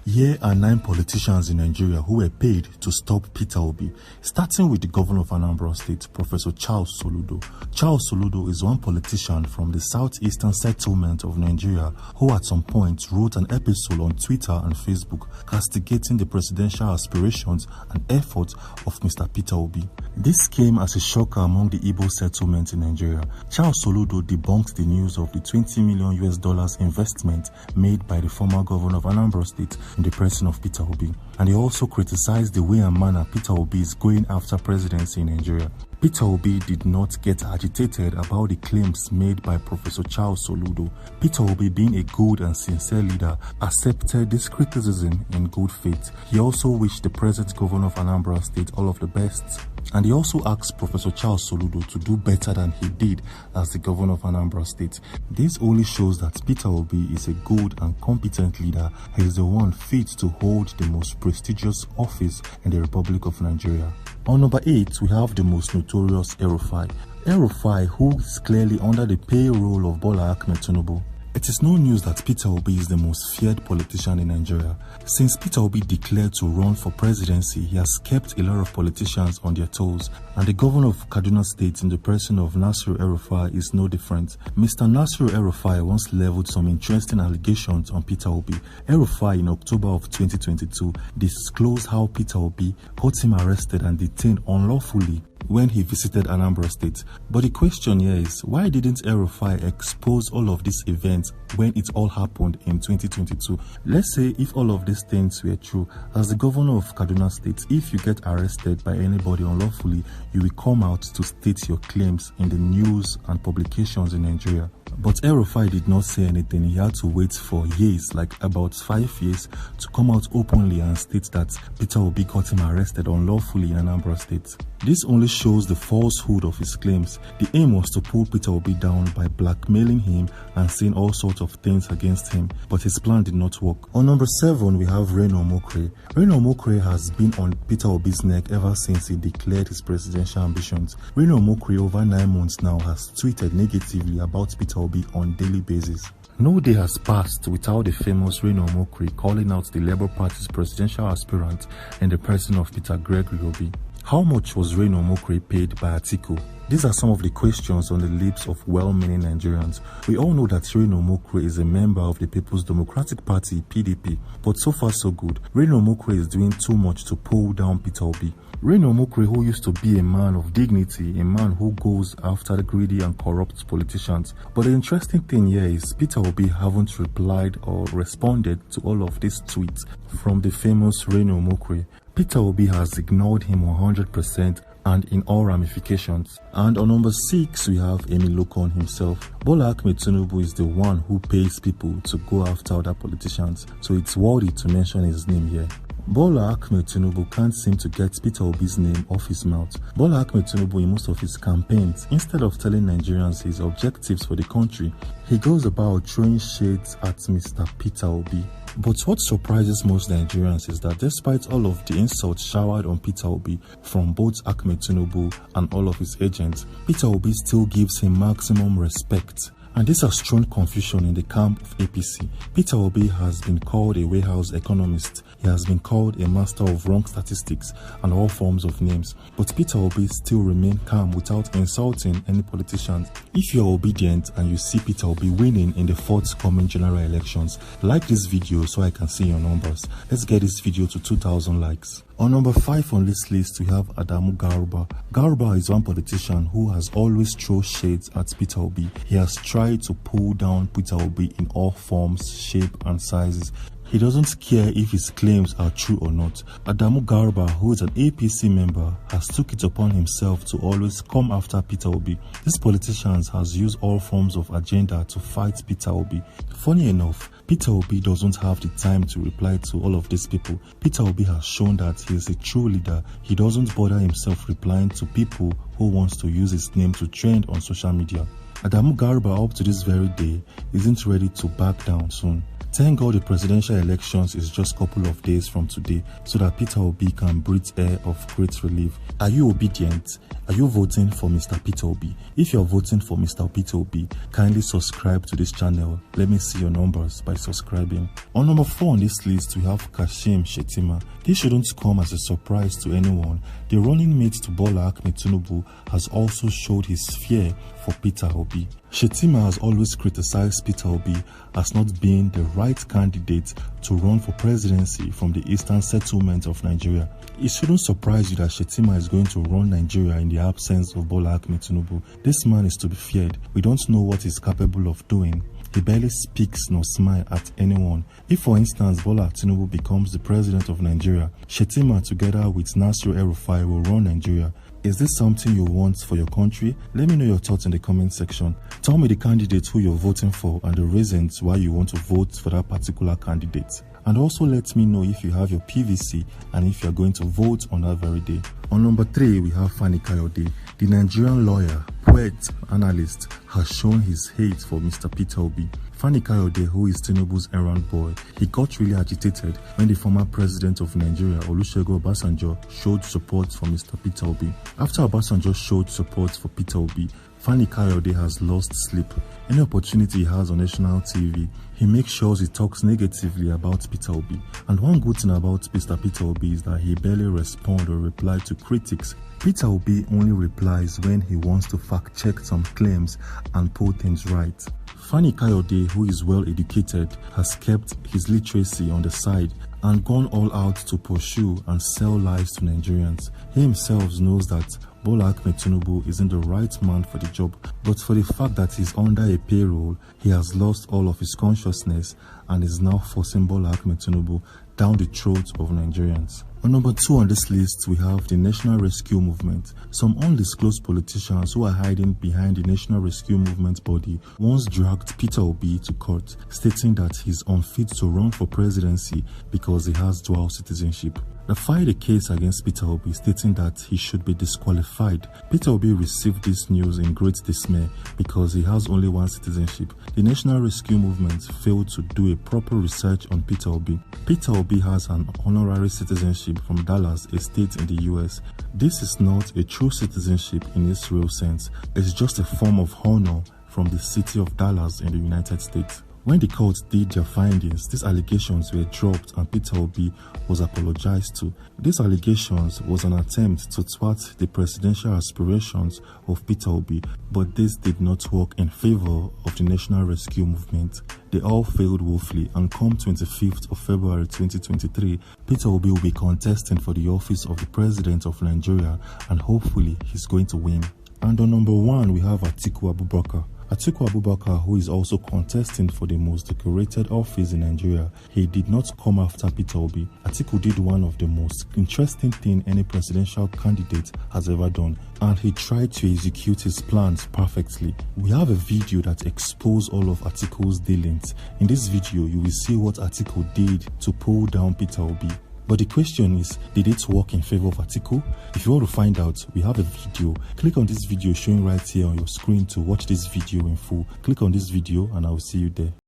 Here are 9 politicians in Nigeria who were paid to stop Peter Obi, starting with the governor of Anambra State, Professor Charles Soludo. Charles Soludo is one politician from the southeastern settlement of Nigeria who at some point wrote an episode on Twitter and Facebook castigating the presidential aspirations and efforts of Mr. Peter Obi. This came as a shocker among the Igbo settlement in Nigeria. Charles Soludo debunked the news of the $20 million investment made by the former governor of Anambra State in the person of Peter Obi, and he also criticized the way and manner Peter Obi is going after presidency in Nigeria. Peter Obi did not get agitated about the claims made by Professor Charles Soludo. Peter Obi, being a good and sincere leader, accepted this criticism in good faith. He also wished the present governor of Anambra State all of the best, and he also asked Professor Charles Soludo to do better than he did as the governor of Anambra State. This only shows that Peter Obi is a good and competent leader. He is the one fit to hold the most prestigious office in the Republic of Nigeria. On number 8, we have the most notorious El-Rufai. El-Rufai, who is clearly under the payroll of Bola Ahmed Tinubu. It is no news that Peter Obi is the most feared politician in Nigeria. Since Peter Obi declared to run for presidency, he has kept a lot of politicians on their toes, and the governor of Kaduna State in the person of Nasiru El-Rufai is no different. Mr. Nasiru El-Rufai once leveled some interesting allegations on Peter Obi. El-Rufai in October of 2022 disclosed how Peter Obi got him arrested and detained unlawfully when he visited Anambra State. But the question here is, why didn't El-Rufai expose all of these events when it all happened in 2022? Let's say if all of these things were true, as the governor of Kaduna State, if you get arrested by anybody unlawfully, you will come out to state your claims in the news and publications in Nigeria. But El-Rufai did not say anything. He had to wait for years, like about 5 years, to come out openly and state that Peter Obi got him arrested unlawfully in Anambra State. This only shows the falsehood of his claims. The aim was to pull Peter Obi down by blackmailing him and saying all sorts of things against him, but his plan did not work. On number 7, we have Reno Omokri. Reno Omokri has been on Peter Obi's neck ever since he declared his presidential ambitions. Reno Omokri, over 9 months now, has tweeted negatively about Peter Obi on a daily basis. No day has passed without the famous Reno Omokri calling out the Labour Party's presidential aspirant in the person of Peter Gregory Obi. How much was Reno Omokri paid by Atiku? These are some of the questions on the lips of well-meaning Nigerians. We all know that Reno Omokri is a member of the People's Democratic Party, PDP, but so far so good. Reno Omokri is doing too much to pull down Peter Obi. Reno Omokri, who used to be a man of dignity, a man who goes after the greedy and corrupt politicians. But the interesting thing here is Peter Obi haven't replied or responded to all of these tweets from the famous Reno Omokri. Peter Obi has ignored him 100% and in all ramifications. And on number 6, we have Emilokon himself. Bola Ahmed Tinubu is the one who pays people to go after other politicians, so it's worthy to mention his name here. Bola Ahmed Tinubu can't seem to get Peter Obi's name off his mouth. Bola Ahmed Tinubu, in most of his campaigns, instead of telling Nigerians his objectives for the country, he goes about throwing shades at Mr. Peter Obi. But what surprises most Nigerians is that despite all of the insults showered on Peter Obi from both Ahmed Tinubu and all of his agents, Peter Obi still gives him maximum respect. And this has thrown confusion in the camp of APC. Peter Obi has been called a warehouse economist. He has been called a master of wrong statistics and all forms of names. But Peter Obi still remains calm without insulting any politicians. If you are obedient and you see Peter Obi winning in the forthcoming general elections, like this video so I can see your numbers. Let's get this video to 2,000 likes. On number 5 on this list, we have Adamu Garuba. Garuba is one politician who has always thrown shades at Peter Obi. He has tried to pull down Peter Obi in all forms, shape and sizes. He doesn't care if his claims are true or not. Adamu Garuba, who is an APC member, has took it upon himself to always come after Peter Obi. This politician has used all forms of agenda to fight Peter Obi. Funny enough, Peter Obi doesn't have the time to reply to all of these people. Peter Obi has shown that he is a true leader. He doesn't bother himself replying to people who wants to use his name to trend on social media. Adamu Garuba, up to this very day, isn't ready to back down soon. Thank God the presidential elections is just a couple of days from today so that Peter Obi can breathe air of great relief. Are you obedient? Are you voting for Mr. Peter Obi? If you're voting for Mr. Peter Obi, kindly subscribe to this channel. Let me see your numbers by subscribing. On number 4 on this list, we have Kashim Shettima. This shouldn't come as a surprise to anyone. The running mate to Bola Ahmed Tinubu has also showed his fear for Peter Obi. Shettima has always criticized Peter Obi as not being the right candidate to run for presidency from the eastern settlement of Nigeria. It shouldn't surprise you that Shettima is going to run Nigeria in the absence of Bola Ahmed Tinubu. This man is to be feared. We don't know what he's capable of doing. He barely speaks nor smiles at anyone. If, for instance, Bola Tinubu becomes the president of Nigeria, Shettima together with Nasir El-Rufai will run Nigeria. Is this something you want for your country? Let me know your thoughts in the comment section. Tell me the candidate who you're voting for and the reasons why you want to vote for that particular candidate. And also let me know if you have your PVC and if you're going to vote on that very day. On number 3, we have Fani Kayode. The Nigerian lawyer, poet, analyst has shown his hate for Mr. Peter Obi. Fani Kayode, who is Tinubu's errand boy, he got really agitated when the former president of Nigeria, Olusegun Obasanjo, showed support for Mr. Peter Obi. After Obasanjo showed support for Peter Obi, Fani Kayode has lost sleep. Any opportunity he has on national TV, he makes sure he talks negatively about Peter Obi. And one good thing about Mr. Peter Obi is that he barely responds or replies to critics. Peter Obi only replies when he wants to fact-check some claims and put things right. Fani Kayode, who is well educated, has kept his literacy on the side and gone all out to pursue and sell lies to Nigerians. He himself knows that Bola Ahmed Tinubu isn't the right man for the job, but for the fact that he's under a payroll, he has lost all of his consciousness and is now forcing Bola Ahmed Tinubu down the throat of Nigerians. On number 2 on this list, we have the National Rescue Movement. Some undisclosed politicians who are hiding behind the National Rescue Movement body once dragged Peter Obi to court, stating that he's unfit to run for presidency because he has dual citizenship. They filed a case against Peter Obi, stating that he should be disqualified. Peter Obi received this news in great dismay because he has only one citizenship. The National Rescue Movement failed to do a proper research on Peter Obi. Peter Obi has an honorary citizenship from Dallas, a state in the US. This is not a true citizenship in its real sense. It's just a form of honor from the city of Dallas in the United States. When the court did their findings, these allegations were dropped and Peter Obi was apologized to. These allegations was an attempt to thwart the presidential aspirations of Peter Obi, but this did not work in favor of the National Rescue Movement. They all failed woefully, and come 25th of February 2023, Peter Obi will be contesting for the office of the President of Nigeria, and hopefully he's going to win. And on number 1, we have Atiku Abubakar. Atiku Abubakar, who is also contesting for the most decorated office in Nigeria, he did not come after Peter Obi. Atiku did one of the most interesting things any presidential candidate has ever done, and he tried to execute his plans perfectly. We have a video that exposes all of Atiku's dealings. In this video, you will see what Atiku did to pull down Peter Obi. But the question is, did it work in favor of Atiku? If you want to find out, we have a video. Click on this video showing right here on your screen to watch this video in full. Click on this video and I will see you there.